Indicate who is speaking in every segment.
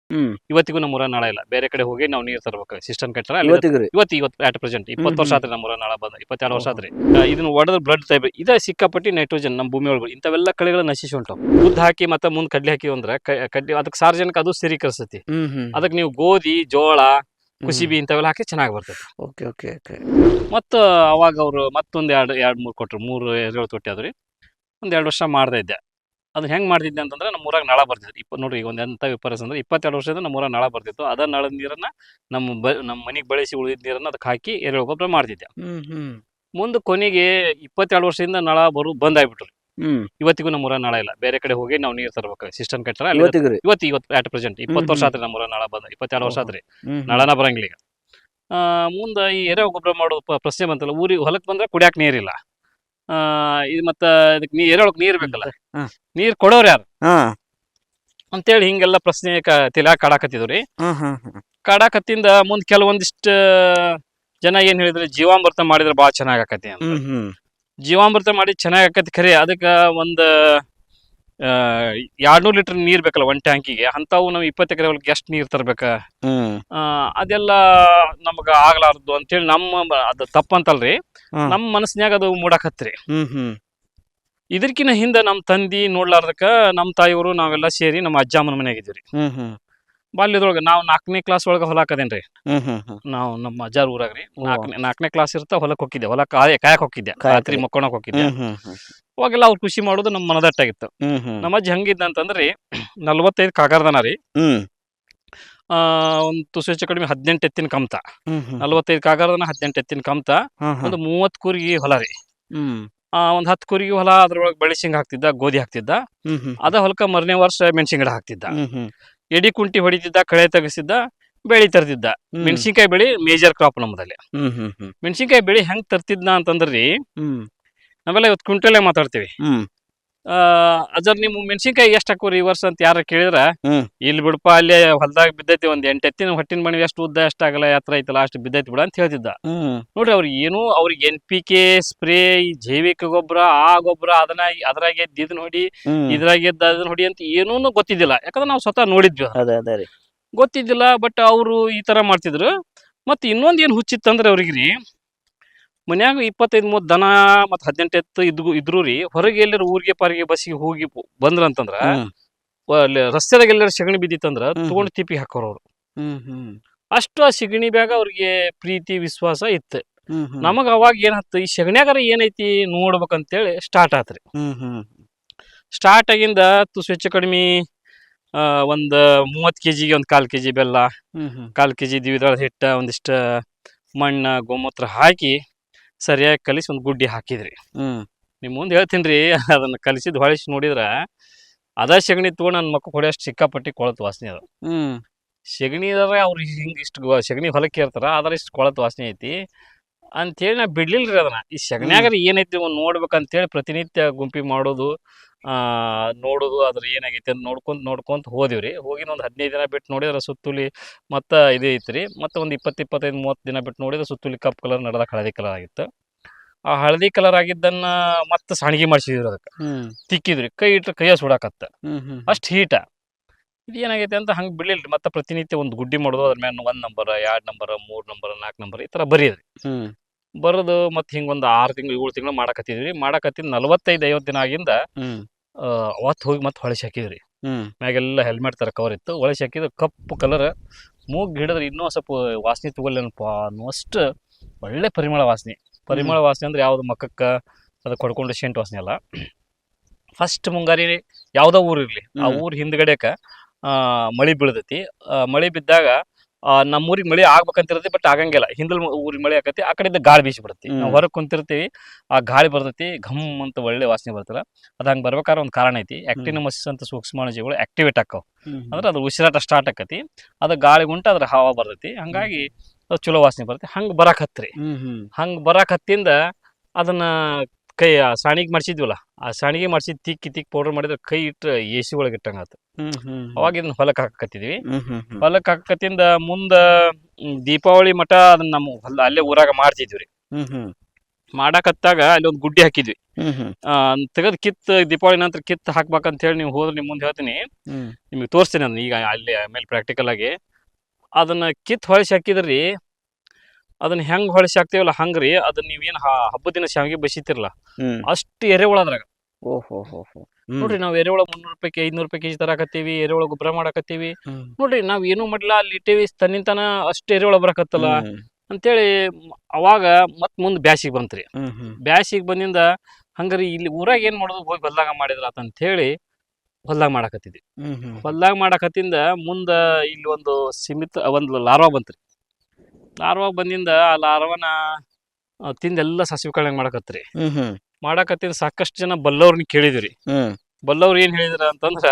Speaker 1: ಹ್ಮ್
Speaker 2: ಇವತ್ತಿಗೂ ನಮ್ಮೂರ ನಾಳ ಇಲ್ಲ. ಬೇರೆ ಕಡೆ ಹೋಗಿ ನಾವು ನೀರು ತರ್ಬೇಕು, ಸಿಸ್ಟಮ್ ಕಟ್ಟಾರ ಅಲ್ಲಿ.
Speaker 1: ಇವತ್ತಿಗ್ರಿ
Speaker 2: ಇವತ್ತು ಅಟ್ ಪ್ರೆಸೆಂಟ್ 20 ವರ್ಷ ಆದ್ರಿ ನಮ್ಮೂರ ನಾಳ ಬಂದ, 22 ವರ್ಷ
Speaker 1: ಓಹೋ.
Speaker 2: ಆದ್ರಿ. ಇದನ್ನ ಒಡೆದ್ರೆ ಬ್ಲಡ್ ಟೈಪ್ ಇದ ಸಿಕ್ಕಾಪಟ್ಟಿ ನೈಟ್ರೋಜನ್ ನಮ್ಮ ಭೂಮಿ ಒಳಗೆ ಇಂಥವೆಲ್ಲ ಕಳೆಗಳು ನಶಿಸಿ ಹೊಂಟಾವ್. ಉದ್ದು ಹಾಕಿ ಮತ್ತೆ ಮುಂದೆ ಕಡ್ಲಿ ಹಾಕಿ ಅಂದ್ರೆ ಕಡ್ಲಿ ಅದಕ್ಕೆ ಸಾರ್ವಜನಿಕ ಅದು ಸ್ಥಿರೀಕರಿಸ್ತೈತಿ. ಅದಕ್ಕೆ ನೀವು ಗೋಧಿ, ಜೋಳ, ಕುಸಿಬಿ ಇಂಥವೆಲ್ಲ ಹಾಕಿ ಚೆನ್ನಾಗಿ ಬರ್ತೈತಿ.
Speaker 1: Okay okay okay.
Speaker 2: ಮತ್ತು ಅವಾಗ ಅವರು ಮತ್ತೊಂದು ಎರಡು ಮೂರು ಕೊಟ್ಟರು, 3 ಎರೆಹುಳು ತೊಟ್ಟಿ ಅದ್ರಿ. ಒಂದು 2 ವರ್ಷ ಮಾಡ್ತಾ ಇದ್ದೆ. ಅದನ್ನ ಹೆಂಗೆ ಮಾಡ್ತಿದ್ದೆ ಅಂತಂದ್ರೆ ನಮ್ಮ ಊರಾಗ ನಳ ಬರ್ತಿತ್ತು. ನೋಡ್ರಿ ಈಗ ಒಂದು ಎಂಥ ವಿಪರ್ಯಾಸ ಅಂದ್ರೆ 22 ವರ್ಷದಿಂದ ನಮ್ಮ ಊರಾಗ ನಳ ಬರ್ತಿತ್ತು. ಅದ ನಳದ ನೀರನ್ನ ನಮ್ಮ ಮನೆಗೆ ಬಳಸಿ ಉಳಿದ ನೀರನ್ನ ಅದಕ್ಕೆ ಹಾಕಿ ಎರೆಹುಳು ಗೊಬ್ಬರ ಮಾಡ್ತಿದ್ದೆ. ಮುಂದೆ ಕೊನೆಗೆ 22 ವರ್ಷದಿಂದ ನಳ ಬರೋದು ಬಂದ್ ಆಗ್ಬಿಟ್ರಿ. ಇವತ್ತಿಗೂ ನಮ್ಮ ಊರಾಗ ನಳ ಇಲ್ಲ. ಬೇರೆ ಕಡೆ ಹೋಗಿ ನಾವು ನೀರು ತರ್ಬೇಕು, ಸಿಸ್ಟಮ್ ಕಟ್ಟಾರ ಅಲ್ಲಿ. ಇವತ್ತು ಅಟ್ ಪ್ರೆಸೆಂಟ್ 20 ವರ್ಷ ಆದ್ರಿ ನಮ್ಮ ಊರಾಗ ನಳ ಬಂದ, 22 ವರ್ಷ ಆದ್ರಿ. ನಳನ ಬರಂಗಿಲ್ಲ ಈಗ. ಮುಂದೆ ಈ ಎರೆಹುಳು ಗೊಬ್ಬರ ಮಾಡೋದು ಪ್ರಶ್ನೆ ಬಂತಲ್ಲ. ಊರಿಗೆ ಹೊಲಕ್ಕೆ ಬಂದ್ರೆ ಕುಡಿಯಾಕ ನೀರಿಲ್ಲ. ಇದು ಮತ್ತ ಇದಕ್ಕೆ ಎರೆಹುಳಕ್ಕೆ ನೀರ್ ಬೇಕಲ್ಲ, ನೀರ್ ಕೊಡೋರು ಯಾರು ಅಂತೇಳಿ ಹಿಂಗೆಲ್ಲ ಪ್ರಶ್ನೆ ತಲ್ಯಾಗ ಕಾಡಾಕತ್ತಿದ್ರಿ. ಕಾಡಾಕತ್ತಿಂದ ಮುಂದ್ ಕೆಲವೊಂದಿಷ್ಟು ಜನ ಏನ್ ಹೇಳಿದ್ರೆ, ಜೀವಾಮೃತ ಮಾಡಿದ್ರೆ ಬಾಳ ಚೆನ್ನಾಗ್ ಆಕತಿ ಅಂತ. ಜೀವಾಮೃತ ಮಾಡಿ ಚೆನ್ನಾಗ್ ಆಕತಿ ಖರೆ. ಅದಕ್ಕೆ ಒಂದು 200 ಲೀಟರ್ ನೀರ್ ಬೇಕಲ್ಲ ಒಂದ್ ಟ್ಯಾಂಕಿಗೆ. ಅಂತಾವು ನಾವು 20 ಎಕರೆ ಹೊಲಕ್ಕೆ ಎಷ್ಟು ನೀರ್ ತರ್ಬೇಕ? ಅದೆಲ್ಲ ನಮಗ ಆಗ್ಲಾರ್ದು ಅಂತೇಳಿ ಅದು ತಪ್ಪಂತಲ್ರಿ, ನಮ್ಮ ಮನಸ್ನ್ಯಾಗ ಅದು ಮೂಡಾಕತ್ರಿ. ಇದಕ್ಕಿನ್ನ ಹಿಂದೆ ನಮ್ಮ ತಂದಿ ನೋಡ್ಲಾರ್ದಕ್ಕ ನಮ್ಮ ತಾಯಿಯವರು ನಾವೆಲ್ಲ ಸೇರಿ ನಮ್ಮ ಅಜ್ಜ ಅಮ್ಮನ ಮನೆಯಾಗಿದ್ದೀವ್ರಿ. ಬಾಲ್ಯದೊಳಗೆ ನಾವು 4ನೇ ಕ್ಲಾಸ್ ಒಳಗೆ ಹೊಲ ಹಾಕದೇನ್ರಿ. ನಾವು ನಮ್ಮ ಅಜ್ಜಾರ ಊರಾಗ್ರಿ 4ನೇ ಕ್ಲಾಸ್ ಇರ್ತಾ ಹೊಲಕ್ಕೆ ಹೋಗಿದ್ದೆ. ಹೊಲಕ್ಕೆ ಕಾಯಕ್ ಹೋಗಿದ್ದೆ, ರಾತ್ರಿ ಮಕ್ಕೊಳಕ್ ಹೋಗಿದ್ದೆ. ಅವಾಗೆಲ್ಲ ಅವ್ರು ಕೃಷಿ ಮಾಡೋದು ನಮ್ಮ ಮನದಟ್ಟಾಗಿತ್ತು. ನಮ್ಮ ಅಜ್ಜಿ ಹಂಗಿದ್ದ ಅಂತಂದ್ರಿ, 45 ಕಾಗಾರ್ದನ ರೀ. ಒಂದು ತುಸು ಹೆಚ್ಚು ಕಡಿಮೆ 18 ಎತ್ತಿನ ಕಮ್ತ. 45 ಕಾಗಾರ್ದನ, 18 ಎತ್ತಿನ ಕಮ್ತ, ಒಂದು 30 ಕೂರಿಗೆ ಹೊಲ ರೀ. ಒಂದ್ 10 ಕೂರಿಗೆ ಹೊಲ. ಅದ್ರೊಳಗೆ ಬೆಳೆಸಿಂಗ್ ಹಾಕ್ತಿದ್ದ, ಗೋಧಿ ಹಾಕ್ತಿದ್ದ. ಅದ ಹೊಲಕ್ಕ ಮರನೇ ವರ್ಷ ಮೆಣಸಿನ ಗಿಡ ಹಾಕ್ತಿದ್ದ. ಎಡಿ ಕುಂಟಿ ಹೊಡಿತಿದ್ದ, ಕಳೆ ತೆಗಿಸಿದ್ದ, ಬೆಳಿ ತರ್ತಿದ್ದ. ಮೆಣಸಿನ್ಕಾಯಿ ಬೆಳಿ ಮೇಜರ್ ಕ್ರಾಪ್ ನಮ್ಮದಲ್ಲಿ. ಮೆಣಸಿನ್ಕಾಯಿ ಬೆಳಿ ಹೆಂಗ್ ತರ್ತಿದ್ನ ಅಂತಂದ್ರಿ, ನಾವೆಲ್ಲ ಇವತ್ತು ಕ್ವಿಂಟಲೇ ಮಾತಾಡ್ತೀವಿ. ಅಜರ್ ನಿಮ್ ಮೆಣಸಿನ್ಕಾಯಿ ಎಷ್ಟ್ ಹಾಕೋರಿ ಈ ವರ್ಷ ಅಂತ ಯಾರ ಕೇಳಿದ್ರ, ಇಲ್ಲಿ ಬಿಡಪ್ಪ ಅಲ್ಲೇ ಹೊಲದಾಗ ಬಿದ್ದೈತಿ, ಒಂದ್ 8 ಎತ್ತಿನ ಹೊಟ್ಟಿನ ಮಣಿ ಎಷ್ಟು ಉದ್ದ, ಎಷ್ಟ್ ಆಗಲ್ಲ, ಎತ್ತರ ಐತಲ್ಲ, ಅಷ್ಟು ಬಿದ್ದೈತಿ ಬಿಡ ಅಂತ ಹೇಳ್ತಿದ್ದ. ನೋಡ್ರಿ ಅವ್ರಿಗೆ NPK ಸ್ಪ್ರೇ, ಈ ಜೈವಿಕ ಗೊಬ್ಬರ, ಆ ಗೊಬ್ಬರ ಅದ್ರಾಗ ಇದನ್ನ ಹೊಡಿ, ಇದ್ರಾಗ ಅದನ್ನ ಹೊಡಿ ಅಂತ ಏನೂ ಗೊತ್ತಿದ್ದಿಲ್ಲ. ಯಾಕಂದ್ರೆ ನಾವು ಸ್ವತಃ ನೋಡಿದ್ವಿ, ಗೊತ್ತಿದ್ದಿಲ್ಲ. ಬಟ್ ಅವರು ಈ ತರ ಮಾಡ್ತಿದ್ರು. ಮತ್ ಇನ್ನೊಂದ್ ಏನ್ ಹುಚ್ಚಿತ್ತಂದ್ರೆ ಅವ್ರಿಗ್ರಿ, ಮನ್ಯಾಗ 25-30 ದನ ಮತ್ 18 ಎತ್ತು ಇದ್ರು ರೀ. ಹೊರಗೆ ಎಲ್ಲರ ಊರಿಗೆ ಪಾರಿಗೆ ಬಸ್ಸಿಗೆ ಹೋಗಿ ಬಂದ್ರಂತಂದ್ರ, ರಸ್ತೆದಾಗ ಎಲ್ಲರ ಸಗಣಿ ಬಿದ್ದಿತ್ತಂದ್ರ ತಗೊಂಡ್ ತಿಪ್ಪಿ ಹಾಕೋರು ಅವ್ರು. ಅಷ್ಟು ಆ ಸಗಣಿ ಬ್ಯಾಗ ಅವ್ರಿಗೆ ಪ್ರೀತಿ ವಿಶ್ವಾಸ ಇತ್ತು. ನಮಗ ಅವಾಗ ಏನಾಯ್ತು, ಈ ಸಗಣ್ಯಾಗಾರ ಏನೈತಿ ನೋಡ್ಬೇಕಂತೇಳಿ ಸ್ಟಾರ್ಟ್ ಆತ್ರಿ. ಸ್ಟಾರ್ಟ್ ಆಗಿಂದ ತುಸು ಹೆಚ್ಚು ಕಡಿಮೆ ಒಂದ್ 30 kgಗೆ ಒಂದ್ 1/4 kg ಬೆಲ್ಲ, 1/4 kg ದ್ವಿದಳ ಹಿಟ್ಟ, ಒಂದಿಷ್ಟ ಮಣ್ಣ, ಗೋಮೂತ್ರ ಹಾಕಿ ಸರಿಯಾಗಿ ಕಲಿಸಿ ಒಂದು ಗುಡ್ಡಿ ಹಾಕಿದ್ರಿ. ನಿಮ್ ಮುಂದೆ ಹೇಳ್ತೀನ್ರಿ, ಅದನ್ನ ಕಲಿಸಿದ್ ಹೊಳಿಸಿ ನೋಡಿದ್ರ ಅದ ಸಗಣಿ ತಗೊಂಡ್ ನನ್ನ ಮಕ್ಕ ಹೊಡೆಯಷ್ಟು ಸಿಕ್ಕಾಪಟ್ಟಿ ಕೊಳತ್ ವಾಸನೆ ಅದ. ಸಗಣಿ ಅವ್ರು ಹಿಂಗ ಇಷ್ಟು ಸಗಣಿ ಹೊಲಕ್ಕೆ ಇರ್ತಾರ, ಆದ್ರೆ ಇಷ್ಟು ಕೊಳತ್ ವಾಸನೆ ಐತಿ ಅಂತೇಳಿ ನಾ ಬಿಡ್ಲಿಲ್ರಿ ಅದನ್ನ. ಈ ಸಗಣ್ಯಾಗಾರ ಏನೈತಿ ಒಂದ್ ನೋಡ್ಬೇಕಂತೇಳಿ ಪ್ರತಿನಿತ್ಯ ಗುಂಪಿ ಮಾಡೋದು, ನೋಡೋದು, ಅದ್ರ ಏನಾಗೈತಿ ಅಂತ ನೋಡ್ಕೊಂತ ಹೋದಿವ್ರಿ. ಹೋಗಿನ ಒಂದ್ 15 ದಿನ ಬಿಟ್ಟು ನೋಡಿದ್ರ ಸುತ್ತುಲಿ ಮತ್ತ ಇದೇ ಐತ್ರಿ. ಮತ್ತೆ ಒಂದ್ 20-25-30 ದಿನ ಬಿಟ್ಟು ನೋಡಿದ್ರೆ ಸುತ್ತುಲಿ ಕಪ್ ಕಲರ್, ನಡದಾಗ ಹಳದಿ ಕಲರ್ ಆಗಿತ್ತು. ಆ ಹಳದಿ ಕಲರ್ ಆಗಿದ್ದನ್ನ ಮತ್ತೆ ಸಾಣಿಗೆ ಮಾಡ್ಸಿದ್ರಿ, ಅದಕ್ಕೆ ತಿಕ್ಕಿದ್ರಿ. ಕೈ ಇಟ್ರೆ ಕೈಯ ಸುಡಾಕತ್ತ, ಅಷ್ಟ್ ಹೀಟ. ಇದೇನಾಗೈತೆ ಅಂತ ಹಂಗೆ ಬಿಡ್ಲಿಲ್ರಿ. ಮತ್ತೆ ಪ್ರತಿನಿತ್ಯ ಒಂದು ಗುಡ್ಡಿ ಮಾಡೋದು, ಅದ್ರ ಮ್ಯಾಲ 1 ನಂಬರ್, 2 ನಂಬರ್, 3 ನಂಬರ್, 4 ನಂಬರ್ ಈ ತರ ಬರೀದ್ರಿ. ಬರೋದು ಮತ್ತೆ ಹಿಂಗೊಂದು 6 ತಿಂಗಳು 7 ತಿಂಗಳು ಮಾಡಕತ್ತಿದ್ವಿ. 45-50 ದಿನ ಆಗಿಂದ ಅವತ್ತು ಹೋಗಿ ಮತ್ತೆ ಹೊಳಸಿ ಹಾಕಿದ್ರಿ. ಮ್ಯಾಗೆಲ್ಲ ಹೆಲ್ಮೆಟ್ ತರ ಕವರ್ ಇತ್ತು. ಹೊಳಸಿ ಹಾಕಿದ್ರೆ ಕಪ್ಪು ಕಲರ್, ಮೂಗ್ ಹಿಡಿದ್ರೆ ಇನ್ನೂ ಸ್ವಲ್ಪ ವಾಸನೆ ತಗೊಳ್ಳೇನಪ್ಪ ಅನ್ನುವಷ್ಟು ಒಳ್ಳೆ ಪರಿಮಳ ವಾಸನೆ ಅಂದ್ರೆ ಯಾವ್ದು ಮಕ್ಕಕ್ಕ ಅದಕ್ಕೆ ಹೊಡ್ಕೊಂಡು ಶೆಂಟ್ ವಾಸನೆ ಅಲ್ಲ. ಫಸ್ಟ್ ಮುಂಗಾರಿ ಯಾವ್ದೋ ಊರು ಇರ್ಲಿ, ಆ ಊರ್ ಹಿಂದ್ಗಡೆಕ ಮಳಿ ಬೀಳ್ತೈತಿ. ಮಳಿ ಬಿದ್ದಾಗ ನಮ್ಮೂರಿಗೆ ಮಳಿ ಆಗ್ಬೇಕಂತಿರತಿ, ಬಟ್ ಆಗಂಗಿಲ್ಲ. ಹಿಂದಲ್ ಊರಿಗೆ ಮಳಿ ಆಕತಿ, ಆ ಕಡೆಯಿಂದ ಗಾಳಿ ಬೀಸಿ ಬಿಡತ್ತಿ. ನಾವು ಹೊರಗೆ ಕುಂತಿರ್ತೀವಿ, ಆ ಗಾಳಿ ಬರ್ತೈತಿ, ಘಮ್ ಅಂತ ಒಳ್ಳೆ ವಾಸನೆ ಬರ್ತಲ್ಲ. ಅದ್ ಹಂಗೆ ಬರ್ಬೇಕಾದ್ರೆ ಒಂದು ಕಾರಣ ಐತಿ. ಆಕ್ಟಿನಮಸಿಸ್ ಅಂತ ಸೂಕ್ಷ್ಮಾಣುಜೀವಿಗಳು ಆಕ್ಟಿವೇಟ್ ಆಕ್ಕವ್. ಅಂದ್ರೆ ಅದು ಉಸಿರಾಟ ಸ್ಟಾರ್ಟ್ ಆಕತಿ, ಅದು ಗಾಳಿ ಗುಂಟ ಅದ್ರ ಹವಾ ಬರ್ತೈತಿ. ಹಂಗಾಗಿ ಅದು ಚಲೋ ವಾಸನೆ ಬರ್ತೈತಿ. ಹಂಗೆ ಬರಾಕ್ ಹತ್ರಿ. ಹಂಗೆ ಬರಾಕ್ ಹತ್ತಿಂದ ಅದನ್ನ ಕೈ ಸಾಣಿಗೆ ಮಾಡ್ಸಿದ್ವಲ್ಲ, ಆ ಸಾಣಿಗೆ ಮಾಡ್ಸಿ ತಿಕ್ಕಿ ಪೌಡರ್ ಮಾಡಿದ್ರೆ ಕೈ ಇಟ್ರೆ AC ಒಳಗೆ ಇಟ್ಟಂಗಾತ. ಅವಾಗ ಇದನ್ನ ಹೊಲಕ್ಕೆ ಹಾಕಕತ್ತಿದ್ವಿ. ಹೊಲಕ್ಕೆ ಹಾಕತ್ತಿಂದ ಮುಂದ ದೀಪಾವಳಿ ಮಠ ಅದನ್ನ ನಮ್ಮ ಅಲ್ಲೇ ಊರಾಗ ಮಾಡ್ತಿದ್ವಿ. ಮಾಡಾಕತ್ತಾಗ ಅಲ್ಲಿ ಒಂದು ಗುಡ್ಡಿ ಹಾಕಿದ್ವಿ. ತೆಗೆದು ದೀಪಾವಳಿ ನಂತರ ಕಿತ್ತು ಹಾಕ್ಬೇಕಂತ ಹೇಳಿ ನೀವು ಹೋದ್ರೆ ನಿಮ್ ಮುಂದೆ ಹೇಳ್ತೀನಿ, ನಿಮಗೆ ತೋರಿಸ್ತೀನಿ ಅದನ್ನ ಈಗ ಅಲ್ಲಿ ಆಮೇಲೆ ಪ್ರಾಕ್ಟಿಕಲ್ ಆಗಿ. ಅದನ್ನ ಹೊಳಿಸಿ ಹಾಕಿದ್ರಿ, ಅದನ್ನ ಹೆಂಗ್ ಹೊಳಿಸಿ ಹಾಕ್ತೀವಲ್ಲ ಹಂಗ್ರಿ, ಅದನ್ನ ನೀವೇನ್ ಹಬ್ಬದ ದಿನ ಶಾವಿಗೆ ಬಸಿತಿರಲ್ಲ ಅಷ್ಟು ಎರೆಹುಳ ಅದ್ರಾಗ. ನೋಡ್ರಿ ನಾವ್ ಎರೆಹುಳ 300 ರೂಪಾಯಿ 500 ರೂಪಾಯಿ ಕೆಜಿ ತರಾಕತ್ತೀವಿ, ಎರೆಹುಳ ಗೊಬ್ಬರ ಮಾಡಾಕತ್ತೀವಿ. ನೋಡ್ರಿ ನಾವ್ ಏನು ಮಾಡ್ಲಾ ಅಲ್ಲಿ ಇಟ್ಟೇವಿ, ತನ್ನಿಂತಾನ ಅಷ್ಟು ಎರೆಹುಳ ಬರಾಕತ್ತಲ್ಲ ಅಂತೇಳಿ. ಅವಾಗ ಮತ್ ಮುಂದ್ ಬ್ಯಾಸಿಗೆ ಬಂತ್ರಿ. ಬ್ಯಾಸಿಗೆ ಬಂದಿಂದ ಹಂಗಾರಿ ಇಲ್ಲಿ ಊರಾಗ ಏನ್ ಮಾಡೋದು, ಹೋಗಿ ಹೊಲ್ದಾಗ ಮಾಡಿದ್ರ ಅಂತ ಹೇಳಿ ಹೊಲ್ದಾಗ ಮಾಡಾಕತ್ತಿದ್ವಿ. ಹೊಲ್ದಾಗ ಮಾಡಾಕತ್ತಿಂದ ಮುಂದ ಇಲ್ಲಿ ಒಂದು ಒಂದು ಲಾರ್ವಾ ಬಂತ್ರಿ. ಲಾರ್ವಾ ಬಂದಿಂದ ಆ ಲಾರ್ವಾನ ತಿಂದೆಲ್ಲ ಸಾಸಿವೆ ಕಾಳಂಗ್ ಮಾಡಾಕತ್ರಿ. ಮಾಡಾಕತ್ತಿಂದ ಸಾಕಷ್ಟು ಜನ ಬಲ್ಲವ್ರನ್ನ ಕೇಳಿದ್ರಿ. ಬಲ್ಲವ್ರು ಏನ್ ಹೇಳಿದ್ರ ಅಂತಂದ್ರ,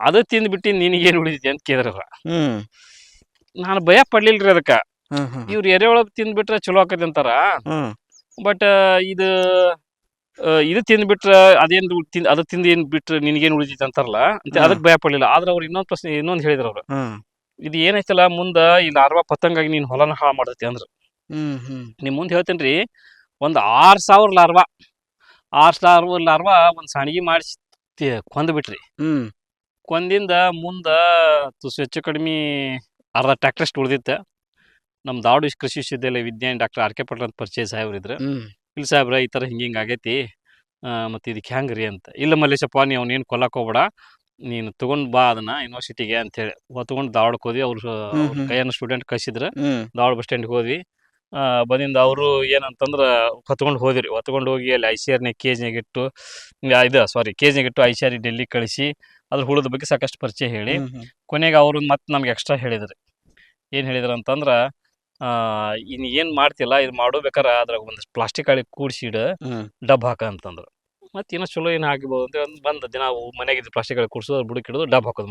Speaker 2: ಅದ ತಿಂದ್ಬಿಟ್ಟು ನಿನಗೇನ್ ಉಳಿದಿದೆ ಅಂತ ಕೇಳಿದ್ರ. ನಾನು ಭಯ ಪಡ್ಲಿಲ್ರಿ ಅದಕ್ಕ. ಇವ್ರು ಎರೆಹುಳ ತಿಂದ್ಬಿಟ್ರೆ ಚಲೋ ಆಕತಿ ಅಂತಾರ, ಬಟ್ ಇದು ತಿಂದ್ಬಿಟ್ರ ಅದೇನ್ ಅದ ತಿಂದ ಏನ್ ಬಿಟ್ರೆ ನಿನ್ಗೇನ್ ಉಳಿದೈತಿ ಅಂತಾರಲ್ಲ ಅಂತ ಅದಕ್ಕೆ ಭಯ ಪಡ್ಲಿಲ್ಲ. ಆದ್ರೆ ಅವ್ರು ಇನ್ನೊಂದ್ ಹೇಳಿದ್ರ ಅವ್ರು, ಇದು ಏನೈತಲ್ಲ ಮುಂದ ಈ ಲಾರ್ವಾ ಪತಂಗಾಗಿ ನೀನ್ ಹೊಲನ ಹಾಳು ಮಾಡ್ತೈತಿ ಅಂದ್ರ. ನಿಮ್ ಮುಂದೆ ಹೇಳ್ತೇನ್ರಿ, ಒಂದ್ 6000 ಲಾರ್ವಾ ಒಂದ್ ಸಾಣಿಗೆ ಮಾಡಿಸಿ ಕೊಂದ್ಬಿಟ್ರಿ. ಕೊಂದಿಂದ ಮುಂದ ಹೆಚ್ಚು ಕಡಿಮೆ ಅರ್ಧ ಟ್ರ್ಯಾಕ್ಟರ್ ಅಷ್ಟು ಉಳ್ದಿತ್ತ. ನಮ್ ಧಾರವಾಡ ಕೃಷಿ ವಿಶ್ವವಿದ್ಯಾಲಯ ವಿಜ್ಞಾನಿ ಡಾಕ್ಟರ್ ಆರ್ ಕೆ ಪಾಟೀಲ್ ಅಂತ ಪರಿಚಯ ಸಾಹೇಬ್ರು ಇದ್ರು. ಇಲ್ಲ ಸಾಹೇಬ್ರ ಈ ತರ ಹಿಂಗ ಆಗೈತಿ, ಮತ್ತೆ ಇದಕ್ಕೆ ಹೆಂಗ್ರಿ ಅಂತ. ಇಲ್ಲ ಮಲ್ಲೇಶಪ್ಪ, ನೀ ಅವ್ನೇನು ಕೊಲ್ಲಕ್ ಹೋಗ್ಬೇಡ, ನೀನು ತಗೊಂಡ್ ಬಾ ಅದನ್ನ ಯೂನಿವರ್ಸಿಟಿಗೆ ಅಂತ ಹೇಳಿ ಹೊತ್ಕೊಂಡು ಧಾರವಾಡಕ್ಕೆ ಹೋದ್ವಿ. ಅವ್ರು ಕೈಯನ್ನ ಸ್ಟೂಡೆಂಟ್ ಕಳ್ಸಿದ್ರು. ಧಾರವಾಡ ಬಸ್ ಸ್ಟ್ಯಾಂಡ್ಗೆ ಹೋದ್ವಿ. ಬಂದಿಂದ ಅವರು ಏನಂತಂದ್ರ ಹೊತ್ಕೊಂಡು ಹೋದ್ರಿ. ಹೊತ್ಕೊಂಡು ಹೋಗಿ ಅಲ್ಲಿ ICR ಕೇಜ್ನಾಗ ಇಟ್ಟು ಕೇಜ್ನಾಗ ಇಟ್ಟು ICR ಡೆಲ್ಲಿ ಕಳಿಸಿ ಅದ್ರ ಹುಳದ ಬಗ್ಗೆ ಸಾಕಷ್ಟು ಪರಿಚಯ ಹೇಳಿ ಕೊನೆಗೆ ಅವರು ಮತ್ತೆ ನಮ್ಗೆ ಎಕ್ಸ್ಟ್ರಾ ಹೇಳಿದ್ರಿ. ಏನ್ ಹೇಳಿದ್ರ ಅಂತಂದ್ರ, ಇನ್ ಏನ್ ಮಾಡ್ತಿಲ್ಲ ಇದು ಮಾಡೋಬೇಕಾರ ಅದ್ರಾಗ ಒಂದಷ್ಟು ಪ್ಲಾಸ್ಟಿಕ್ ಹಾಳಿ ಕೂಡಿಸಿ ಇಡ, ಡಬ್ ಹಾಕ ಅಂತಂದ್ರು. ಮತ್ತೆ ಏನೋ ಚಲೋ ಏನು ಆಗಿರ್ಬೋದು ಅಂತ ಬಂದ ದಿನ ಮನೆಯಾಗಿದ್ದು ಪ್ಲಾಸ್ಟಿಕ್ ಹಾಳಿ ಕೂಡಿಸೋದು, ಬುಡಕ್ ಹಿಡಿದು ಡಬ್ ಹಾಕೋದು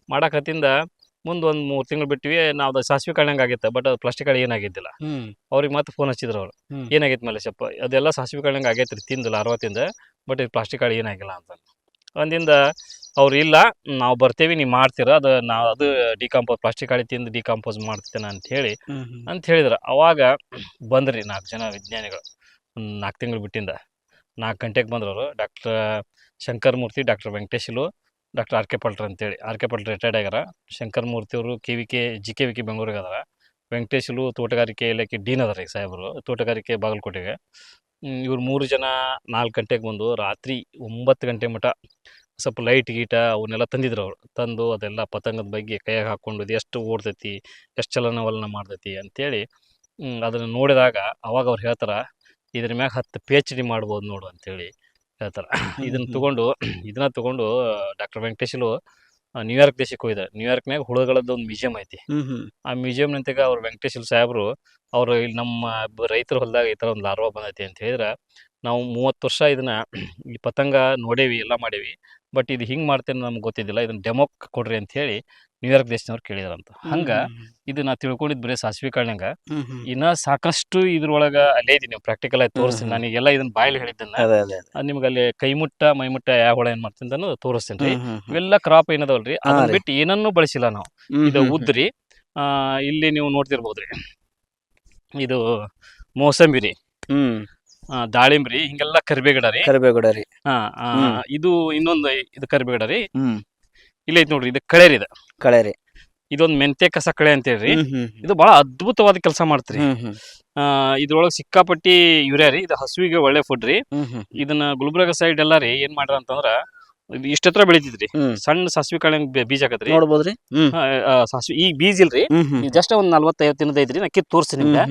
Speaker 2: ಮಾಡಾಕತ್ತಿಂದ ಮುಂದೆ ಒಂದು 3 ತಿಂಗಳು ಬಿಟ್ಟಿವಿ. ನಾವು ಸಾಸಿವೆ ಕಾಳಂಗೆ ಆಗಿತ್ತು, ಬಟ್ ಅದು ಪ್ಲಾಸ್ಟಿಕ್ ಹಾಳಿ ಏನಾಗಿದ್ದಿಲ್ಲ. ಅವ್ರಿಗೆ ಮತ್ತೆ ಫೋನ್ ಹಚ್ಚಿದ್ರು ಅವ್ರು, ಏನಾಗೈತೆ ಮಲ್ಲೇಶಪ್ಪ, ಅದೆಲ್ಲ ಸಾಸಿವೆ ಕಾಳಂಗೆ ಆಗೈತ್ರಿ ತಿಂದಿಲ್ಲ 60 ಬಟ್ ಇದು ಪ್ಲಾಸ್ಟಿಕ್ ಹಾಳಿ ಏನಾಗಿಲ್ಲ ಅಂತ ಅಂದಿಂದ. ಅವ್ರು ಇಲ್ಲ, ನಾವು ಬರ್ತೇವಿ, ನೀವು ಮಾಡ್ತೀರಾ, ಅದು ಡಿಕಂಪೋಸ್ ಪ್ಲಾಸ್ಟಿಕ್ ಹಾಳಿ ತಿಂದು ಡಿಕಂಪೋಸ್ ಮಾಡ್ತೇನೆ ಅಂತ ಹೇಳಿದ್ರು. ಅವಾಗ ಬಂದ್ರಿ 4 ಜನ ವಿಜ್ಞಾನಿಗಳು. ಒಂದು 4 ತಿಂಗಳು ಬಿಟ್ಟಿಂದ 4 ಗಂಟೆಗೆ ಬಂದ್ರವರು. Doctor Shankar Murthy, doctor Venkateshlu, doctor R K Patil ಅಂತೇಳಿ. ಆರ್ ಕೆ ಪಾಟೀಲ್ ರಿಟೈರ್ಡ್ ಆಗ್ಯಾರ. ಶಂಕರ್ ಮೂರ್ತಿ ಅವರು JKVK ಬೆಂಗಳೂರಿಗೆ ಅದಾರ. ವೆಂಕಟೇಶ್ಲು ತೋಟಗಾರಿಕೆ ಇಲಾಖೆ ಡೀನ್ ಅದಾರ ಈಗ ಸಾಹೇಬರು, ತೋಟಗಾರಿಕೆ ಬಾಗಲಕೋಟೆಗೆ. ಇವ್ರು 3 ಜನ 4 ಗಂಟೆಗೆ ಬಂದು ರಾತ್ರಿ 9 ಗಂಟೆ ಮಟ ಸ್ವಲ್ಪ ಲೈಟ್ ಗೀಟ ಅವನ್ನೆಲ್ಲ ತಂದಿದ್ರು. ಅವ್ರು ತಂದು ಅದೆಲ್ಲ ಪತಂಗದ ಬಗ್ಗೆ ಕೈಯಾಗ ಹಾಕೊಂಡು ಎಷ್ಟು ಓಡ್ತೈತಿ, ಎಷ್ಟು ಚಲನವಲನ ಮಾಡ್ತೈತಿ ಅಂತೇಳಿ ಅದನ್ನ ನೋಡಿದಾಗ ಅವಾಗ ಅವ್ರು ಹೇಳ್ತಾರ, ಇದ್ರ ಮ್ಯಾಗ 10 PhD ಮಾಡ್ಬೋದು ನೋಡು ಅಂತೇಳಿ ಹೇಳ್ತಾರ. ಇದನ್ನ ತಗೊಂಡು ಡಾಕ್ಟರ್ ವೆಂಕಟೇಶ್ಲು ನ್ಯೂಯಾರ್ಕ್ ದೇಶಕ್ಕೆ ಹೋಗಿದ್ದಾರೆ. ನ್ಯೂಯಾರ್ಕ್ನಾಗ ಹುಳುಗಳದ್ದು ಒಂದು ಮ್ಯೂಸಿಯಂ ಐತಿ. ಆ ಮ್ಯೂಸಿಯಂ ನಂತಾಗ ಅವ್ರು ವೆಂಕಟೇಶ್ಲು ಸಾಹೇಬ್ರು ಅವ್ರು ಇಲ್ಲಿ ನಮ್ಮ ರೈತರ ಹೊಲದಾಗ ಈ ತರ ಒಂದು ಲಾರ್ವಾ ಬಂದೈತಿ ಅಂತ ಹೇಳಿದ್ರ, ನಾವು 30 ವರ್ಷ ಇದನ್ನ ಈ ಪತಂಗ ನೋಡೇವಿ, ಎಲ್ಲ ಮಾಡೇವಿ, ಬಟ್ ಇದು ಹಿಂಗ್ ಮಾಡ್ತೇನೆ ನಮ್ಗೆ ಗೊತ್ತಿದ್ದಿಲ್ಲ, ಇದನ್ನ ಡೆಮೋಕ್ ಕೊಡ್ರಿ ಅಂತ ಹೇಳಿ ನ್ಯೂಯಾರ್ಕ್ ದೇಶದವ್ರು ಕೇಳಿದಾರಂತ. ಹಂಗ ಇದು ನಾ ತಿಳ್ಕೊಂಡಿದ್ ಬರೀ ಸಾಸಿವೆ ಕಾಳಂಗ. ಇನ್ನ ಸಾಕಷ್ಟು ಇದ್ರೊಳಗ ಅಲ್ಲೇ ಇದೀನಿ, ಪ್ರಾಕ್ಟಿಕಲ್ ಆಗಿ ತೋರಿಸ್ತೀನಿ. ನಾನೀಗೆಲ್ಲ ಇದನ್ನ ಬಾಯಲ್ಲಿ ಹೇಳಿದ್ದನ್ನ ನಿಮ್ಗೆ ಅಲ್ಲಿ ಕೈಮುಟ್ಟ ಮೈಮುಟ್ಟ ಯಾವ ಹುಳ ಏನ್ ಮಾಡ್ತೀನಿ ಅನ್ನೋದು ತೋರಿಸ್ತೀನಿ. ಇವೆಲ್ಲ ಕ್ರಾಪ್ ಏನದವಲ್ರಿ, ಅದನ್ನ ಬಿಟ್ಟು ಏನನ್ನೂ ಬಳಸಿಲ್ಲ ನಾವು. ಇದು ಉದ್ರಿ, ಇಲ್ಲಿ ನೀವು ನೋಡ್ತಿರ್ಬೋದ್ರಿ, ಇದು ಮೋಸಂಬಿ ರೀ, ದಾಳಿಂಬ್ರಿ, ಹಿಂಗೆಲ್ಲ ಕರಿಬೇಗಡ ರೀ. ಇದು ಇನ್ನೊಂದು ಇದು ಕರಿಬೇಗಡ ರೀ. ಇಲ್ಲ ಐತಿ ನೋಡ್ರಿ, ಇದು ಕಳೆ. ಇದೊಂದು ಮೆಂತೆ ಕಸ ಕಳೆ ಅಂತ ಹೇಳ್ರಿ. ಇದು ಬಹಳ ಅದ್ಭುತವಾದ ಕೆಲಸ ಮಾಡ್ತ್ರಿ. ಇದ್ರೊಳಗೆ ಸಿಕ್ಕಾಪಟ್ಟಿ ಯೂರಿಯಾ ರೀ. ಇದು ಹಸುವಿಗೆ ಒಳ್ಳೆ ಫುಡ್ ರೀ. ಇದನ್ನ ಗುಲ್ಬರ್ಗ ಸೈಡ್ ಎಲ್ಲ ರೀ ಏನ್ ಮಾಡ್ರ ಅಂತಂದ್ರ, ಇಷ್ಟತ್ರ ಬೆಳಿತಿದ್ರಿ. ಸಣ್ಣ ಸಾಸಿವೆ ಕಾಳಂಗ್ ಬೀಜ ಆಗತ್ರಿ, ನೋಡ್ಬೋದ್ರಿ. ಸಾಸಿವೆ ಈ ಬೀಜ ಇಲ್ರಿ, ಜಸ್ಟ್ ಒಂದ್ 40-50 ದಿನದ ಐತ್ರಿ. ನಾ ಕಿತ್ ತೋರಿಸ್ತೀನಿ ನಿಮ್ಗೆ.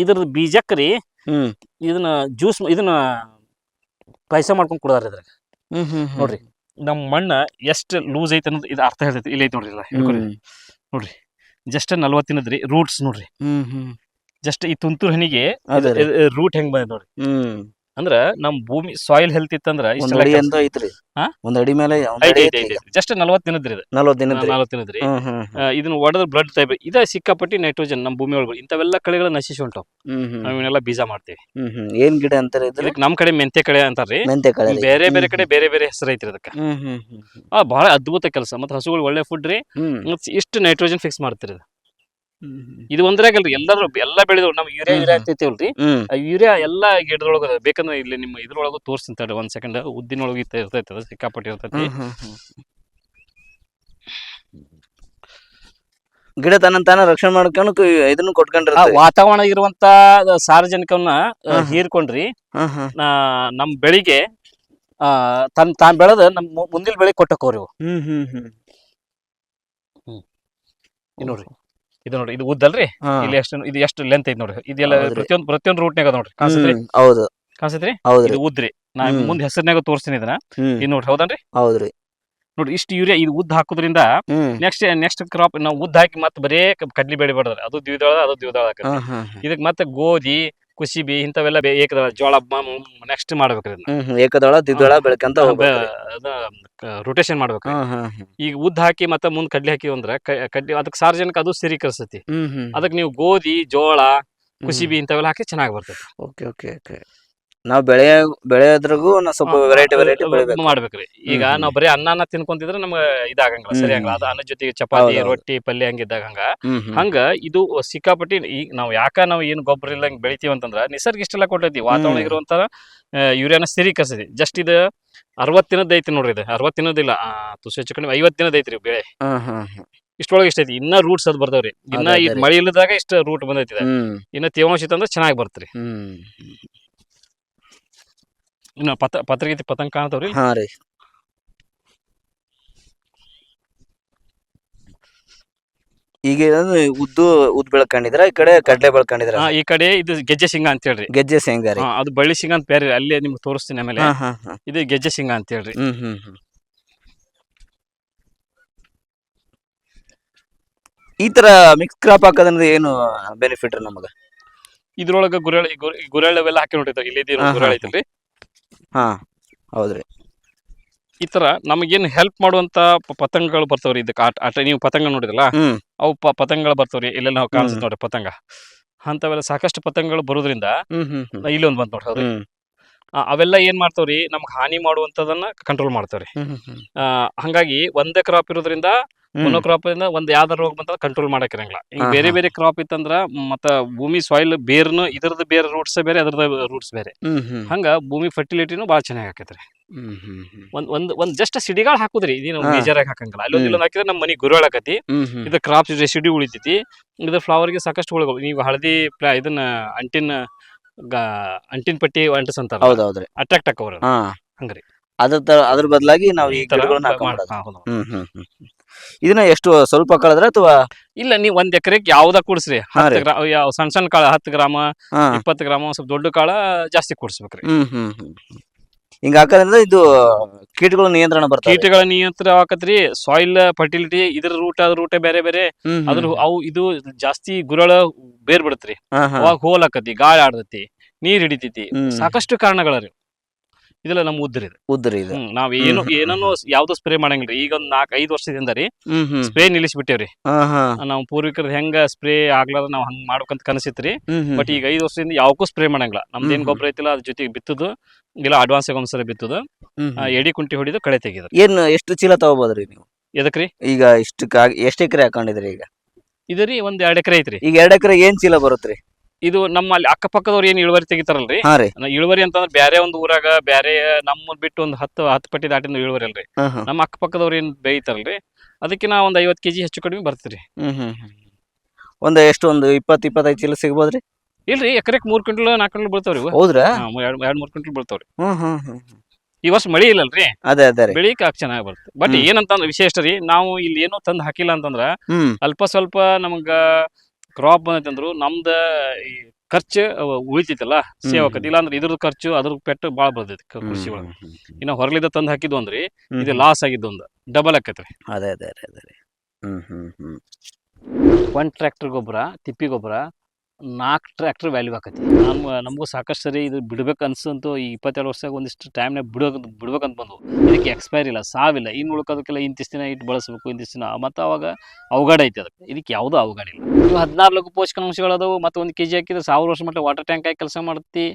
Speaker 2: ಇದ್ರದ್ದು ಬೀಜಕ್ರಿ ಇದನ್ನ ಜ್ಯೂಸ್, ಇದನ್ನ ಪಾಯಸ ಮಾಡ್ಕೊಂಡ್ ಕುಡದಾರ ಇದ್ರಾಗ. ನೋಡ್ರಿ ನಮ್ ಮಣ್ಣ ಎಷ್ಟು ಲೂಸ್ ಐತೆ ಅನ್ನೋದು ಇದು ಅರ್ಥ ಹೇಳ್ತೈತಿ. ಇಲ್ಲ ಐತಿ ನೋಡ್ರಿ, ನೋಡ್ರಿ ಜಸ್ಟ್ 40 ದಿನದ್ರಿ. ರೂಟ್ಸ್ ನೋಡ್ರಿ, ಜಸ್ಟ್ ಈ ತುಂತುರು ಹನಿಗೆ ರೂಟ್ ಹೆಂಗ್ ಬಂದ ನೋಡ್ರಿ. ಅಂದ್ರ ನಮ್ ಭೂಮಿ ಸಾಯಿಲ್ ಹೆಲ್ತ್ ಇತ್ತಂದ್ರ ಒಂದ್ ಅಡಿ ಮೇಲೆ ಜಸ್ಟ್ 40 ದಿನದ್ರಿ. 40 ದಿನದ್ರಿ. ಇದನ್ನ ಒಡೆದ ಬ್ಲಡ್ ಟೈಪ್ ಇದ ಸಿಕ್ಕಾಪಟ್ಟಿ ನೈಟ್ರೋಜನ್ ನಮ್ ಭೂಮಿ ಒಳಗೆ ಇಂಥವೆಲ್ಲ ಕಳೆಗಳ ನಶಿಸಿ ಹೊಂಟಾವ್. ನಾವೆಲ್ಲ ಬೀಜ ಮಾಡ್ತೇವಿ.
Speaker 1: ಏನ್ ಗಿಡ ಅಂತಾರೆ ಇದಕ್ಕೆ?
Speaker 2: ನಮ್ ಕಡೆ ಮೆಂತೆ ಕಳೆ ಅಂತಾರ್ರಿ. ಬೇರೆ ಬೇರೆ ಕಡೆ ಬೇರೆ ಬೇರೆ ಹೆಸರು ಐತ್ರಿ ಅದಕ್ಕ. ಬಹಳ ಅದ್ಭುತ ಕೆಲಸ. ಮತ್ತ್ ಹಸುಗಳು ಒಳ್ಳೆ ಫುಡ್ ರೀ. ಇಷ್ಟು ನೈಟ್ರೋಜನ್ ಫಿಕ್ಸ್ ಮಾಡ್ತಿರಿ. ಇದು ಒಂದ್ರಾಗಲ್ರಿ ಎಲ್ಲಾ ಬೆಳೆದವ್ ನಮ್ ಯೂರಿಯಾ ಅಂತೈತಿವಲ್ರಿ ಯೂರಿಯಾ ಎಲ್ಲಾ ಗಿಡದೊಳಗ ಬೇಕಂದ್ರೆ ಇಲ್ಲಿ ನಿಮ್ಮ ಇದ್ರೊಳಗ ತೋರಿಸ್ತೀನಿ ಒಂದ್ ಸೆಕೆಂಡ್ ಉದ್ದಿನೊಳಗ ಇರ್ತೈತಿ ಅದು ಸಿಕ್ಕಾಪಟ್ಟಿ ಇರ್ತೈತಿ.
Speaker 1: ಗಿಡ ತನ್ನ ರಕ್ಷಣೆ ಮಾಡ್ಕೊಂಡು ಇದನ್ನು ಕೊಟ್ಕೊಂಡ್ರ
Speaker 2: ವಾತಾವರಣ ಇರುವಂತ ಸಾರ್ವಜನಿಕವನ್ನ ಹೀರ್ಕೊಂಡ್ರಿ ನಮ್ ಬೆಳಿಗ್ಗೆ ತಾನ್ ಬೆಳೆದ ನಮ್ ಮುಂದಿನ ಬೆಳೆ ಕೊಟ್ಟಕೋರಿ ನೋಡ್ರಿ. ಇದು ನೋಡ್ರಿ, ಇದು ಉದ್ದಲ್ರಿ, ಇಲ್ಲಿ ಇದು ಎಷ್ಟು ಲೆಂತ್ ಐತಿ ನೋಡ್ರಿ. ಇದೆಲ್ಲ ಪ್ರತಿಯೊಂದು ರೂಟ್ನಾಗ ನೋಡ್ರಿ ಕಾಣಿಸ್ತೈತ್ರಿ.
Speaker 1: ಹೌದು
Speaker 2: ಕಾಣಿಸ್ತೈತ್ರಿ, ಇದು ಉದ್ರಿ. ನಾ ಮುಂದೆ ಹೆಸರಿನಾಗ ತೋರಿಸ್ತೀನಿ ಇದನ್ನ. ಇದು ನೋಡ್ರಿ, ಹೌದನ್ರಿ?
Speaker 1: ಹೌದ್ರಿ.
Speaker 2: ನೋಡ್ರಿ, ಇಷ್ಟು ಯೂರಿಯಾ ಇದು ಉದ್ದ ಹಾಕೋದ್ರಿಂದ ನೆಕ್ಸ್ಟ್ ಕ್ರಾಪ್ ನಾವು ಉದ್ದ ಹಾಕಿ ಮತ್ತೆ ಬರೇ ಕಡ್ಲಿ ಬೆಳೆ ಬಡದ್ರಿ. ಅದು ದ್ವಿದಳ ಹಾಕಿ ಇದಕ್ ಮತ್ತೆ ಗೋಧಿ, ಕುಸಿಬಿ ಇಂಥವೆಲ್ಲ ಏಕದಳ ಜೋಳ ನೆಕ್ಸ್ಟ್ ಮಾಡ್ಬೇಕ್ರಿ.
Speaker 1: ಏಕದಳ ದ್ವಿದಳ ಬೆಳ್ಕಂತ
Speaker 2: ರೊಟೇಷನ್ ಮಾಡ್ಬೇಕ್ರಿ. ಈಗ ಉದ್ದ ಹಾಕಿ ಮತ್ತೆ ಮುಂದ್ ಕಡ್ಲಿ ಹಾಕಿ ಅಂದ್ರ ಕಡ್ಲಿ ಅದಕ್ಕೆ ಸಾರ್ವಜನಿಕ ಅದು ಸ್ಥಿರೀಕರಿಸ್ತೈತಿ. ಅದಕ್ಕೆ ನೀವು ಗೋಧಿ, ಜೋಳ, ಕುಸಿಬಿ ಇಂಥವೆಲ್ಲ ಹಾಕಿ ಚೆನ್ನಾಗಿ ಬರ್ತೈತಿ.
Speaker 1: ಓಕೆ ನಾವ್ ಬೆಳೆಯೋದ್ರಾಗೂ ಸ್ವಲ್ಪ ವೆರೈಟಿ
Speaker 2: ಮಾಡ್ಬೇಕ್ರಿ. ಈಗ ನಾವ್ ಬರೀ ಅನ್ನ ತಿನ್ಕೊಂತಿದ್ರೆ ನಮ್ಗ ಇದಾಗಂಗಿಲ್ಲ, ಸರಿ ಆಗಲ್ಲ. ಅದು ಅನ್ನ ಜೊತೆಗೆ ಚಪಾತಿ, ರೊಟ್ಟಿ, ಪಲ್ಯ ಹಂಗಿದ್ದಾಗ ಹಂಗ ಇದು ಸಿಕ್ಕಾಪಟ್ಟಿ. ಈಗ ನಾವ್ ನಾವು ಏನು ಗೊಬ್ಬರ ಇಲ್ಲ ಬೆಳಿತೀವಿ ಅಂತಂದ್ರ ನಿಸರ್ಗ ಇಷ್ಟೆಲ್ಲ ಕೊಟ್ಟೈತಿ. ವಾತಾವರಣ ಇರುವಂತ ಯೂರಿಯಾನ ಸ್ಥಿರೀಕರಿಸತಿ. ಜಸ್ಟ್ ಇದು 60 ದಿನದ ಐತಿ ನೋಡ್ರಿ. ಇದು 60 ದಿನದಿಲ್ಲ, ತುಸು ಹೆಚ್ಚು ಕಡಿಮೆ 50 ದಿನದ ಐತ್ರಿ ಬೆಳೆ. ಇಷ್ಟೊಳಗೆ ಇಷ್ಟ ಐತಿ. ಇನ್ನ ರೂಟ್ಸ್ ಅದ್ ಬರ್ತಾವ್ರಿ. ಇನ್ನ ಇದು ಮಳಿ ಇಲ್ಲದಾಗ ಇಷ್ಟ ರೂಟ್ ಬಂದೈತಿ. ಇನ್ನ ತೇವಾಂಶ ಇತ್ತಂದ್ರ ಚೆನ್ನಾಗಿ ಬರ್ತರಿ. ಇನ್ನ ಪತ್ರಿಕೆ ಕಾಣ್ತಾವ್ರಿ.
Speaker 1: ಈಗ ಉದ್ದು ಬೆಳ್ಕೊಂಡಿದ್ರ, ಈ ಕಡೆ ಕಡ್ಲೆ ಬೆಳ್ಕೊಂಡಿದ್ರ.
Speaker 2: ಈ ಕಡೆ ಇದು ಗೆಜ್ಜೆ ಶೇಂಗಾ ಅಂತ ಹೇಳ್ರಿ.
Speaker 1: ಗೆಜ್ಜೆ ಶೇಂಗಾ ರೀ.
Speaker 2: ಅದು ಬಳ್ಳಿ ಶೇಂಗಾ ಅಂತ ಬೇರೆ, ಅಲ್ಲೇ ನಿಮ್ಗೆ ತೋರಿಸ್ತೀನಿ ಆಮೇಲೆ. ಇದು ಗೆಜ್ಜೆ ಶೇಂಗಾ ಅಂತ ಹೇಳ್ರಿ.
Speaker 1: ಈ ತರ ಮಿಕ್ಸ್ ಕ್ರಾಪ್ ಹಾಕೋದ್ರಿಂದ ಏನು ಬೆನಿಫಿಟ್ ನಮಗ?
Speaker 2: ಇದ್ರೊಳಗ ಗುರೆಳ್ಳು ಅವೆಲ್ಲ ಹಾಕಿ ನೋಡಿರ್ತಾವ. ಇಲ್ಲಿ ಗುರೆಳ್ಳು ಐತಲ್ರಿ.
Speaker 1: ಹೌದ್ರಿ.
Speaker 2: ಈ ತರ ನಮಗೇನು ಹೆಲ್ಪ್ ಮಾಡುವಂತ ಪತಂಗಗಳು ಬರ್ತಾವ್ರಿ. ಇದಕ್ಕೆ ನೀವು ಪತಂಗ ನೋಡಿದ್ರಲ್ಲ, ಅವು ಪತಂಗಗಳು ಬರ್ತಾವ್ರಿ. ಇಲ್ಲೆಲ್ಲ ನಾವು ಕಾಣಿಸುತ್ತೆ ನೋಡ್ರಿ ಪತಂಗ. ಅಂತವೆಲ್ಲ ಸಾಕಷ್ಟು ಪತಂಗಗಳು ಬರೋದ್ರಿಂದ ಇಲ್ಲಿ ಒಂದ್ ಬಂದ್ ನೋಡ್ರಿ. ಅವೆಲ್ಲ ಏನ್ ಮಾಡ್ತಾವ್ರಿ, ನಮ್ಗೆ ಹಾನಿ ಮಾಡುವಂತದನ್ನ ಕಂಟ್ರೋಲ್ ಮಾಡ್ತಾವ್ರಿ. ಹಂಗಾಗಿ ಒಂದೇ ಕ್ರಾಪ್ ಇರೋದ್ರಿಂದ ಮೊನೋಕ್ರಾಪ್ ಇಂದ ಒಂದ್ ಯಾವ್ದಾರ ರೋಗ ಬಂತ ಕಂಟ್ರೋಲ್ ಮಾಡಕ್ ಇರಂಗಿಲ್ಲ. ಈಗ ಬೇರೆ ಕ್ರಾಪ್ ಇತ್ತಂದ್ರ ಮತ್ತ ಭೂಮಿ ಸಾಯಿಲ್ ಬೇರ್ನು ಇದ್ರದ್ದು ಬೇರೆ ರೂಟ್ಸ್ ಬೇರೆ, ಅದ್ರದ ರೂಟ್ಸ್ ಬೇರೆ. ಹಂಗ ಭೂಮಿ ಫರ್ಟಿಲಿಟಿನೂ ಬಾಳ ಚೆನ್ನಾಗಿ ಹಾಕೈತ್ರಿ. ಒಂದ್ ಜಸ್ಟ್ ಸಿಡಿಗಾಳ ಹಾಕುದ್ರಿ. ಇದು ಮೇಜರ್ ಆಗಿ ಹಾಕಂಗಿಲ್ಲ. ಅಲ್ಲೊಂದಿಲ್ಲೊಂದ್ ಹಾಕಿದ್ರೆ ನಮ್ ಮನಿ ಗುರುಳ್ ಆಕತಿ. ಇದು ಕ್ರಾಪ್ ರೆಸಿಡ್ಯೂ ಉಳಿತೈತಿ. ಇದು ಫ್ಲವರ್ ಗೆ ಸಾಕಷ್ಟು ಹುಳುಗಳು. ನೀವು ಹಳದಿ ಇದನ್ನ ಅಂಟಿನ ಪಟ್ಟಿ ಅಂಟಿಸಂತಾರ, ಅಟ್ರಾಕ್ಟ್ ಹಾಕವ್ರ ಹಂಗ್ರಿ.
Speaker 1: ಅದ್ರ ಬದಲಾಗಿ ನಾವು ಈ ಗಿಡಗಳನ್ನ ಇದನ್ನ ಎಷ್ಟು ಸ್ವಲ್ಪ ಕಳೆದ್ರ ಅಥವಾ
Speaker 2: ಇಲ್ಲ, ನೀವು 1 ಎಕರೆಗೆ ಯಾವ್ದ ಕೂಡ್ಸ್ರಿ. ಸಣ್ಣ ಕಾಳ 10 ಗ್ರಾಮ 20 ಗ್ರಾಮ, ಸ್ವಲ್ಪ ದೊಡ್ಡ ಕಾಳ ಜಾಸ್ತಿ ಕೂಡ್ಸ್ಬೇಕ್ರಿ.
Speaker 1: ಹಿಂಗ ಹಾಕೋದ್ರಿಂದ ಇದು ಕೀಟಗಳ ನಿಯಂತ್ರಣ ಬರ್ತದೆ.
Speaker 2: ಕೀಟಗಳ ನಿಯಂತ್ರಣ ಆಕತ್ರಿ. ಸಾಯಿಲ್ ಫರ್ಟಿಲಿಟಿ, ಇದ್ರ ರೂಟೇ ಬೇರೆ. ಅದ್ರ ಇದು ಜಾಸ್ತಿ ಗುರಳ ಬೇರ್ ಬಿಡತ್ರಿ. ಅವಾಗ ಹೋಲ್ ಆಕತಿ, ಗಾಳಿ ಆಡ್ತೈತಿ, ನೀರ್ ಹಿಡಿತೈತಿ. ಸಾಕಷ್ಟು ಕಾರಣಗಳರಿ. ಇದೆಲ್ಲ ನಮ್ ಉದ್ರಿ ಇದು. ನಾವ್ ಏನನ್ನು ಯಾವ್ದು ಸ್ಪ್ರೇ ಮಾಡಂಗಿಲ್ರಿ. ಈಗ ಒಂದ್ 4-5 ವರ್ಷದಿಂದ ರೀ ಸ್ಪ್ರೇ ನಿಲ್ಲಿಸ್ಬಿಟ್ಟೇವ್ರಿ. ನಾವ್ ಪೂರ್ವಿಕರ ಹೆಂಗ ಸ್ಪ್ರೇ ಆಗ್ಲಾರ ನಾವ್ ಹಂಗ್ ಮಾಡ್ಬೇಕಂತ ಕನಸಿತ್ರಿ. ಬಟ್ ಈಗ 5 ವರ್ಷದಿಂದ ಯಾವಕ್ಕೂ ಸ್ಪ್ರೇ ಮಾಡಂಗಿಲ್ಲ. ನಮ್ದೇನ್ ಗೊಬ್ಬರ ಐತಿಲ್ಲ ಅದ್ರ ಜೊತೆಗೆ ಬಿತ್ತುದು ಇಲ್ಲ, ಅಡ್ವಾನ್ಸ್ ಆಗಿ ಒಂದ್ಸರಿ ಬಿತ್ತುದು, ಎಡಿ ಕುಂಟಿ ಹೊಡಿದು ಕಳೆ ತೆಗಿದ್ರು.
Speaker 1: ಎಷ್ಟು ಚೀಲ ತಗೋಬೋದ್ರಿ ನೀವು?
Speaker 2: ಎದಕ್ರಿ?
Speaker 1: ಈಗ ಎಷ್ಟ್ ಎಕರೆ ಹಾಕೊಂಡಿದ್ರಿ? ಈಗ
Speaker 2: ಇದರಿ ಒಂದ್ 2 ಎಕರೆ ಐತ್ರಿ.
Speaker 1: ಈಗ 2 ಎಕರೆ ಏನ್ ಚೀಲ ಬರುತ್ತ್ರಿ?
Speaker 2: ಇದು ನಮ್ಮ ಅಲ್ಲಿ ಅಕ್ಕಪಕ್ಕದವ್ರು ಏನ್ ಇಳುವರಿ ತೆಗಿತಾರಲ್ರಿ. ಇಳುವರಿ ಅಂತಂದ್ರೆ ಬೇರೆ ಒಂದು ಊರಾಗ ಬೇರೆ ನಮ್ಮೂರ್ ಬಿಟ್ಟು ಒಂದು 10 ಪಟ್ಟಿ ದಾಟಿನ ಇಳುವರಿ ಅಲ್ರಿ. ನಮ್ಮ ಅಕ್ಕಪಕ್ಕದವ್ರು ಏನ್ ಬೇಯ್ತಾರಲ್ರಿ, ಅದಕ್ಕೆ ನಾ ಒಂದ್ 50 kg ಹೆಚ್ಚು ಕಡಿಮೆ ಬರ್ತೀರಿ.
Speaker 1: ಒಂದು 20-25 ಚೀಲ ಸಿಗ್ಬೋದ್ರಿ?
Speaker 2: ಇಲ್ರಿ, ಎಕರೆಕ್ 3 ಕ್ವಿಂಟಲ್ 4 ಕ್ವಿಂಟಲ್ ಬೀಳ್ತಾವ್ರಿ.
Speaker 1: ಹೌದ್ರಾ?
Speaker 2: 2-3 ಕ್ವಿಂಟಲ್ ಬೀಳ್ತಾವ್ರಿ. ಈ ವರ್ಷ ಮಳಿ ಇಲ್ಲಲ್ರಿ, ಬೆಳಿಕ್ ಚೆನ್ನಾಗಿ ಬರ್ತದೆ. ಬಟ್ ಏನಂತಂದ್ರೆ ವಿಶೇಷ ರೀ, ನಾವು ಇಲ್ಲಿ ಏನೋ ತಂದ್ ಹಾಕಿಲ್ಲ ಅಂತಂದ್ರ ಅಲ್ಪ ಸ್ವಲ್ಪ ನಮಗ ಕ್ರಾಪ್ ಬಂದೈತಂದ್ರು ನಮ್ದ ಈ ಖರ್ಚು ಉಳಿತೈತಲ್ಲ, ಸೇವ್ ಆಕತಿ. ಇಲ್ಲ ಅಂದ್ರೆ ಇದ್ರದ್ದು ಖರ್ಚು ಅದ್ರ ಪೆಟ್ಟು ಬಾಳ ಬರ್ತೈತಿ ಕೃಷಿ ಒಳಗ. ಇನ್ನ ಹೊರಲಿದ್ದ ತಂದ್ ಹಾಕಿದ್ವು ಅಂದ್ರಿ ಇದು ಲಾಸ್ ಆಗಿದ್ದು ಒಂದು ಡಬಲ್ ಆಕೈತ್ರಿ. ಒಂದ್ ಟ್ರ್ಯಾಕ್ಟರ್ ಗೊಬ್ಬರ, ತಿಪ್ಪಿ ಗೊಬ್ಬರ 4 ಟ್ರ್ಯಾಕ್ಟರ್ ವ್ಯಾಲ್ಯೂ ಆಕತಿ. ನಮಗೂ ಸಾಕಷ್ಟು ಸರಿ ಇದು ಬಿಡ್ಬೇಕು ಅನ್ಸಂತೂ. ಈ 22 ವರ್ಷದಾಗ ಒಂದಿಷ್ಟು ಟೈಮ್ನಾಗ ಬಿಡ್ಬೇಕಂತ ಬಂದು. ಇದಕ್ಕೆ ಎಕ್ಸ್ಪೈರ್ ಇಲ್ಲ, ಸಾವಿಲ್ಲ. ಇನ್ನು ಉಳ್ಕೋದಕ್ಕೆಲ್ಲ ಇಂತಿಷ್ಟು ದಿನ ಇಟ್ಟು ಬಳಸಬೇಕು, ಇಂತಿಷ್ಟು ದಿನ. ಮತ್ತು ಅವಾಗ ಅವಘಡ ಐತಿ. ಇದಕ್ಕೆ ಯಾವುದೂ ಅವಘಡ ಇಲ್ಲ. ಇವು 14 ಲಘು ಪೋಷಕಾಂಶಗಳದವು. ಮತ್ತು 1 kg ಹಾಕಿದ್ರೆ 1000 ವರ್ಷ ಮಟ್ಟ ವಾಟರ್ ಟ್ಯಾಂಕ್ ಆಗಿ ಕೆಲಸ ಮಾಡುತ್ತಿ.